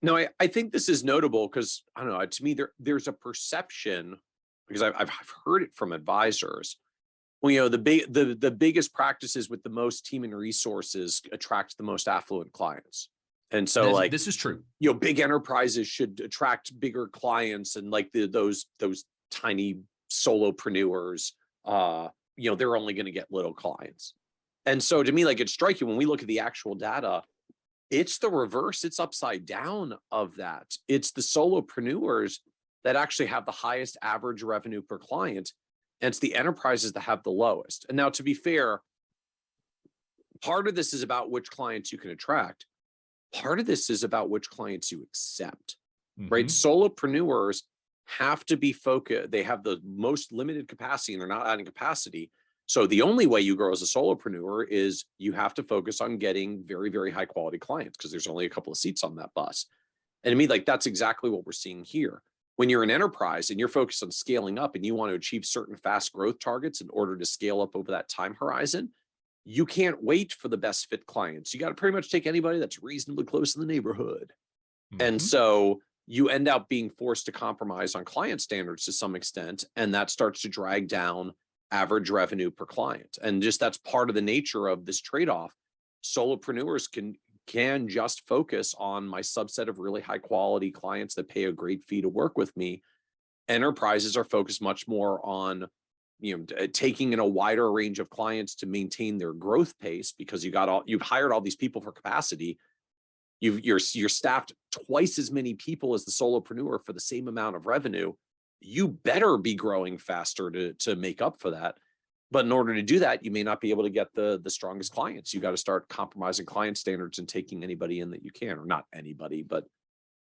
No, I think this is notable because I don't know. To me, there's a perception because I've heard it from advisors. Well, the biggest practices with the most team and resources attract the most affluent clients, and so this is true. Big enterprises should attract bigger clients, and like those tiny solopreneurs, they're only going to get little clients. And so to me, like it's striking when we look at the actual data. It's the reverse. It's upside down of that. It's the solopreneurs that actually have the highest average revenue per client. And it's the enterprises that have the lowest. And now, to be fair, part of this is about which clients you can attract. Part of this is about which clients you accept, right? Solopreneurs have to be focused. They have the most limited capacity and they're not adding capacity. So the only way you grow as a solopreneur is you have to focus on getting very, very high quality clients because there's only a couple of seats on that bus. And to me, like that's exactly what we're seeing here. When you're an enterprise and you're focused on scaling up and you want to achieve certain fast growth targets in order to scale up over that time horizon, you can't wait for the best fit clients. You got to pretty much take anybody that's reasonably close in the neighborhood. And so you end up being forced to compromise on client standards to some extent, and that starts to drag down average revenue per client. And just that's part of the nature of this trade-off. Solopreneurs can just focus on my subset of really high quality clients that pay a great fee to work with me. Enterprises are focused much more on taking in a wider range of clients to maintain their growth pace because you've hired all these people for capacity. You're staffed twice as many people as the solopreneur for the same amount of revenue. You better be growing faster to make up for that. But in order to do that, you may not be able to get the strongest clients. You got to start compromising client standards and taking anybody in that you can, or not anybody, but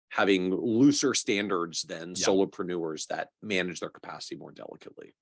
having looser standards than solopreneurs that manage their capacity more delicately.